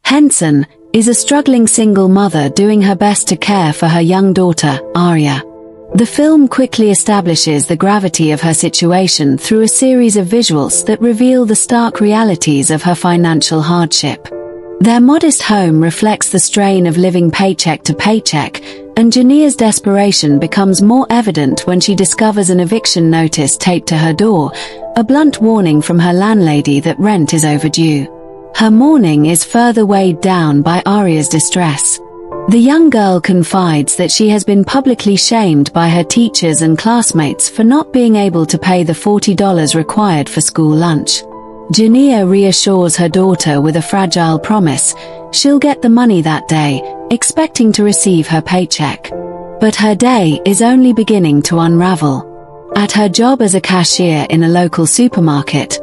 Henson is a struggling single mother doing her best to care for her young daughter, Aria. The film quickly establishes the gravity of her situation through a series of visuals that reveal the stark realities of her financial hardship. Their modest home reflects the strain of living paycheck to paycheck, and Jania's desperation becomes more evident when she discovers an eviction notice taped to her door, a blunt warning from her landlady that rent is overdue. Her mourning is further weighed down by Aria's distress. The young girl confides that she has been publicly shamed by her teachers and classmates for not being able to pay the $40 required for school lunch. Jania reassures her daughter with a fragile promise she'll get the money that day, expecting to receive her paycheck. But her day is only beginning to unravel. At her job as a cashier in a local supermarket,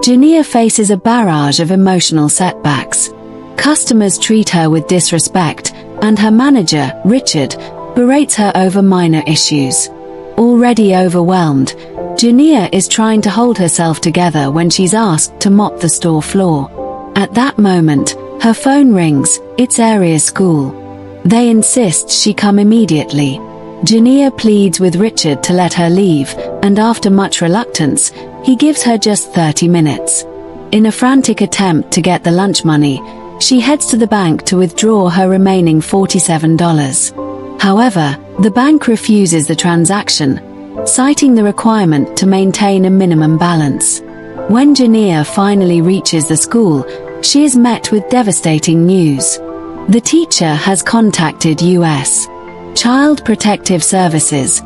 Jania faces a barrage of emotional setbacks. Customers treat her with disrespect, and her manager, Richard, berates her over minor issues. Already overwhelmed, Jania is trying to hold herself together when she's asked to mop the store floor. At that moment, her phone rings. It's Aria's school. They insist she come immediately. Jania pleads with Richard to let her leave, and after much reluctance, he gives her just 30 minutes. In a frantic attempt to get the lunch money, she heads to the bank to withdraw her remaining $47. However, the bank refuses the transaction, citing the requirement to maintain a minimum balance. When Jania finally reaches the school, she is met with devastating news. The teacher has contacted U.S. Child Protective Services,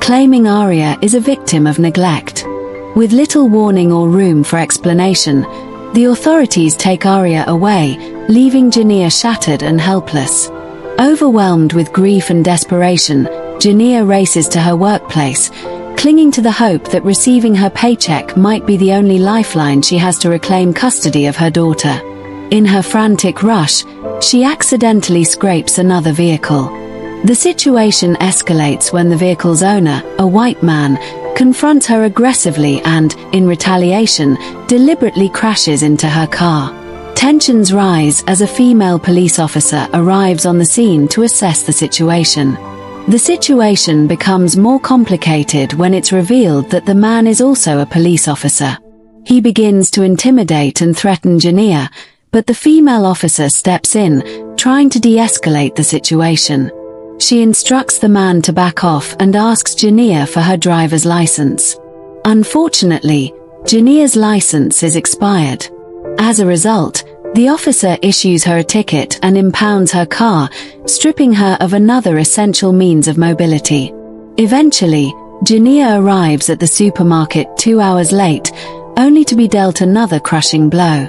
claiming Aria is a victim of neglect. With little warning or room for explanation, the authorities take Aria away, leaving Jania shattered and helpless. Overwhelmed with grief and desperation, Jania races to her workplace, clinging to the hope that receiving her paycheck might be the only lifeline she has to reclaim custody of her daughter. In her frantic rush, she accidentally scrapes another vehicle. The situation escalates when the vehicle's owner, a white man, confronts her aggressively and, in retaliation, deliberately crashes into her car. Tensions rise as a female police officer arrives on the scene to assess the situation. The situation becomes more complicated when it's revealed that the man is also a police officer. He begins to intimidate and threaten Jania, but the female officer steps in, trying to de-escalate the situation. She instructs the man to back off and asks Jania for her driver's license. Unfortunately, Jania's license is expired. As a result, the officer issues her a ticket and impounds her car, stripping her of another essential means of mobility. Eventually, Jania arrives at the supermarket 2 hours late, only to be dealt another crushing blow.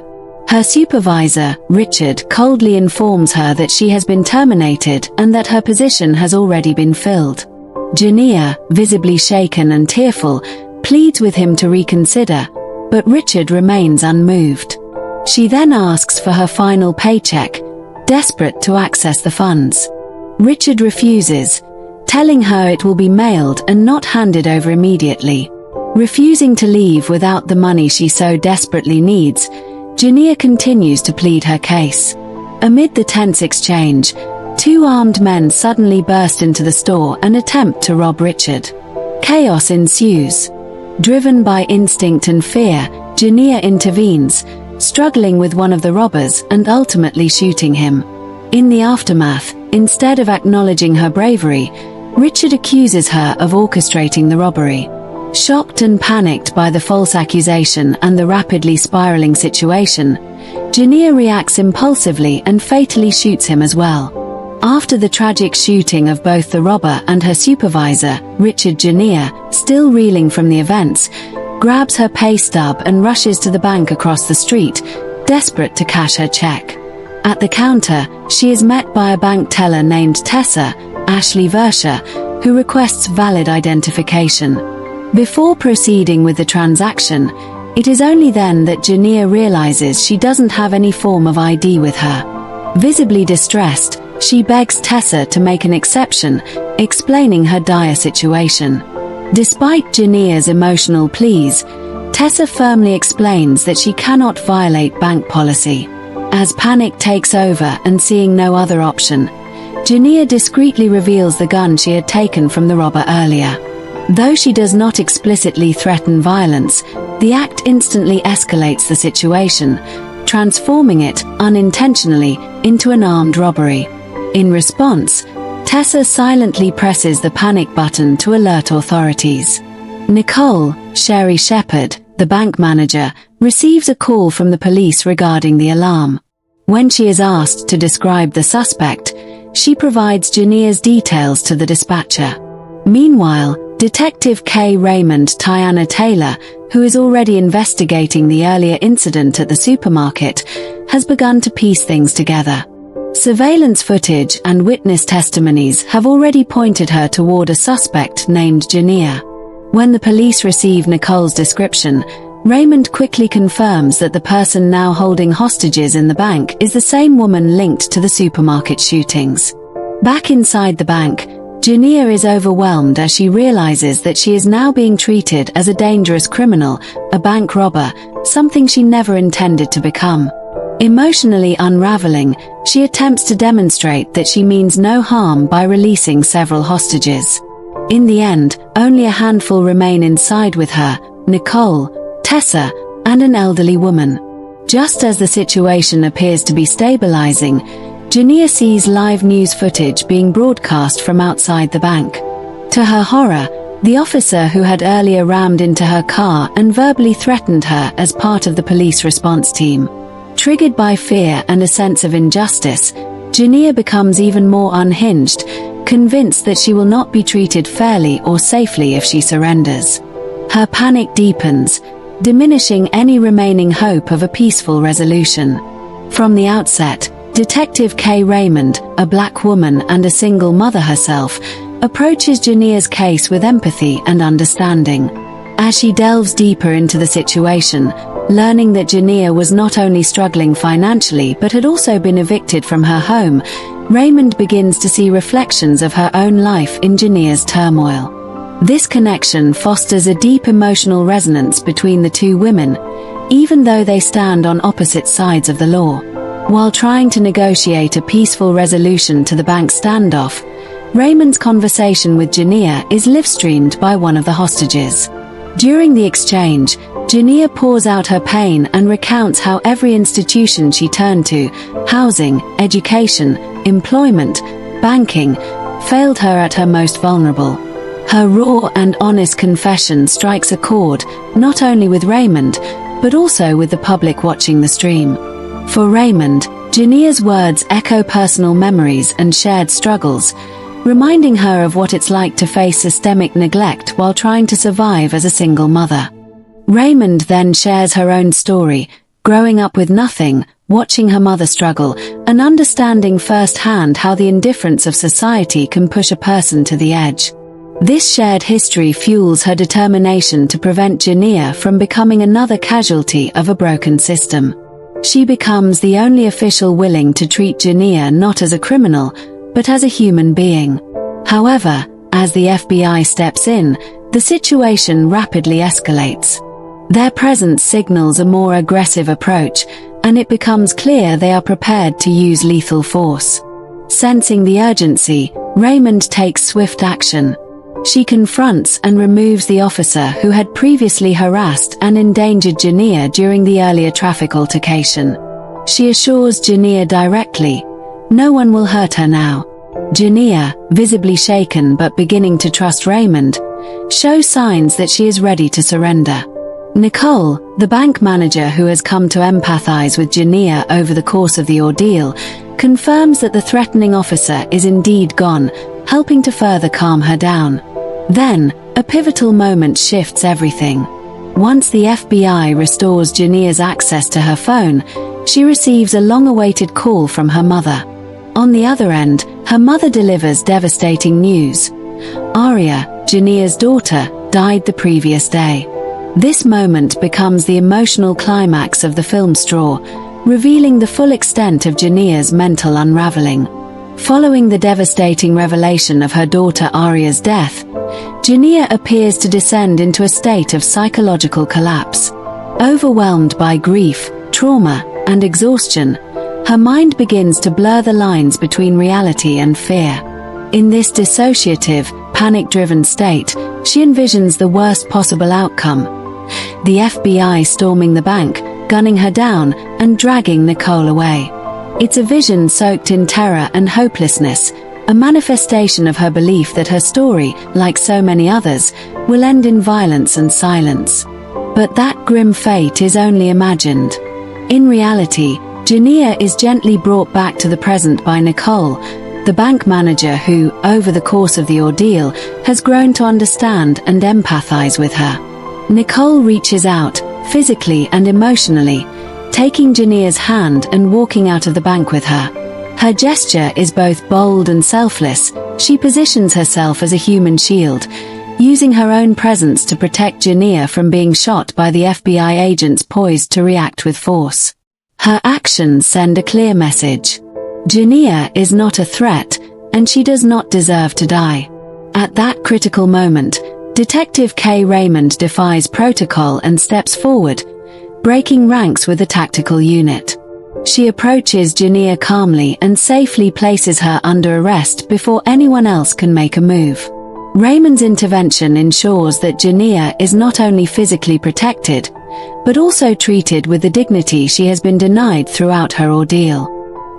Her supervisor, Richard, coldly informs her that she has been terminated and that her position has already been filled. Jania, visibly shaken and tearful, pleads with him to reconsider, but Richard remains unmoved. She then asks for her final paycheck, desperate to access the funds. Richard refuses, telling her it will be mailed and not handed over immediately. Refusing to leave without the money she so desperately needs, Jania continues to plead her case. Amid the tense exchange, 2 armed men suddenly burst into the store and attempt to rob Richard. Chaos ensues. Driven by instinct and fear, Jania intervenes, struggling with one of the robbers and ultimately shooting him. In the aftermath, instead of acknowledging her bravery, Richard accuses her of orchestrating the robbery. Shocked and panicked by the false accusation and the rapidly spiraling situation, Jania reacts impulsively and fatally shoots him as well. After the tragic shooting of both the robber and her supervisor, Richard, Jania, still reeling from the events, grabs her pay stub and rushes to the bank across the street, desperate to cash her check. At the counter, she is met by a bank teller named Tessa, Ashley Versha, who requests valid identification. Before proceeding with the transaction, it is only then that Jania realizes she doesn't have any form of ID with her. Visibly distressed, she begs Tessa to make an exception, explaining her dire situation. Despite Jania's emotional pleas, Tessa firmly explains that she cannot violate bank policy. As panic takes over and seeing no other option, Jania discreetly reveals the gun she had taken from the robber earlier. Though she does not explicitly threaten violence, the act instantly escalates the situation, transforming it, unintentionally, into an armed robbery. In response, Tessa silently presses the panic button to alert authorities. Nicole, Sherry Shepherd, the bank manager, receives a call from the police regarding the alarm. When she is asked to describe the suspect, she provides Jania's details to the dispatcher. Meanwhile, Detective Kay Raymond Tiana Taylor, who is already investigating the earlier incident at the supermarket, has begun to piece things together. Surveillance footage and witness testimonies have already pointed her toward a suspect named Jania. When the police receive Nicole's description, Raymond quickly confirms that the person now holding hostages in the bank is the same woman linked to the supermarket shootings. Back inside the bank, Jania is overwhelmed as she realizes that she is now being treated as a dangerous criminal, a bank robber, something she never intended to become. Emotionally unraveling, she attempts to demonstrate that she means no harm by releasing several hostages. In the end, only a handful remain inside with her: Nicole, Tessa, and an elderly woman. Just as the situation appears to be stabilizing, Jania sees live news footage being broadcast from outside the bank. To her horror, the officer who had earlier rammed into her car and verbally threatened her as part of the police response team. Triggered by fear and a sense of injustice, Jania becomes even more unhinged, convinced that she will not be treated fairly or safely if she surrenders. Her panic deepens, diminishing any remaining hope of a peaceful resolution. From the outset, Detective Kay Raymond, a black woman and a single mother herself, approaches Jania's case with empathy and understanding. As she delves deeper into the situation, learning that Jania was not only struggling financially but had also been evicted from her home, Raymond begins to see reflections of her own life in Jania's turmoil. This connection fosters a deep emotional resonance between the two women, even though they stand on opposite sides of the law. While trying to negotiate a peaceful resolution to the bank standoff, Raymond's conversation with Jania is live-streamed by one of the hostages. During the exchange, Jania pours out her pain and recounts how every institution she turned to, housing, education, employment, banking, failed her at her most vulnerable. Her raw and honest confession strikes a chord, not only with Raymond, but also with the public watching the stream. For Raymond, Jania's words echo personal memories and shared struggles, reminding her of what it's like to face systemic neglect while trying to survive as a single mother. Raymond then shares her own story, growing up with nothing, watching her mother struggle, and understanding firsthand how the indifference of society can push a person to the edge. This shared history fuels her determination to prevent Jania from becoming another casualty of a broken system. She becomes the only official willing to treat Jania not as a criminal, but as a human being. However, as the FBI steps in, the situation rapidly escalates. Their presence signals a more aggressive approach, and it becomes clear they are prepared to use lethal force. Sensing the urgency, Raymond takes swift action. She confronts and removes the officer who had previously harassed and endangered Jania during the earlier traffic altercation. She assures Jania directly, "No one will hurt her now." Jania, visibly shaken but beginning to trust Raymond, shows signs that she is ready to surrender. Nicole, the bank manager who has come to empathize with Jania over the course of the ordeal, confirms that the threatening officer is indeed gone, helping to further calm her down. Then, a pivotal moment shifts everything. Once the FBI restores Jania's access to her phone, she receives a long-awaited call from her mother. On the other end, her mother delivers devastating news. Aria, Jania's daughter, died the previous day. This moment becomes the emotional climax of the film Straw, revealing the full extent of Jania's mental unraveling. Following the devastating revelation of her daughter Aria's death, Jania appears to descend into a state of psychological collapse. Overwhelmed by grief, trauma, and exhaustion, Her mind begins to blur the lines between reality and fear. In this dissociative, panic-driven state, she envisions the worst possible outcome: the FBI storming the bank, gunning her down, and dragging Nicole away. It's a vision soaked in terror and hopelessness, a manifestation of her belief that her story, like so many others, will end in violence and silence. But that grim fate is only imagined. In reality, Jania is gently brought back to the present by Nicole, the bank manager who, over the course of the ordeal, has grown to understand and empathize with her. Nicole reaches out, physically and emotionally, taking Jania's hand and walking out of the bank with her. Her gesture is both bold and selfless. She positions herself as a human shield, using her own presence to protect Jania from being shot by the FBI agents poised to react with force. Her actions send a clear message. Jania is not a threat, and she does not deserve to die. At that critical moment, Detective Kay Raymond defies protocol and steps forward, breaking ranks with the tactical unit. She approaches Jania calmly and safely places her under arrest before anyone else can make a move. Raymond's intervention ensures that Jania is not only physically protected, but also treated with the dignity she has been denied throughout her ordeal.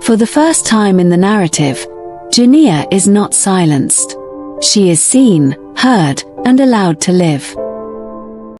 For the first time in the narrative, Jania is not silenced. She is seen, heard, and allowed to live.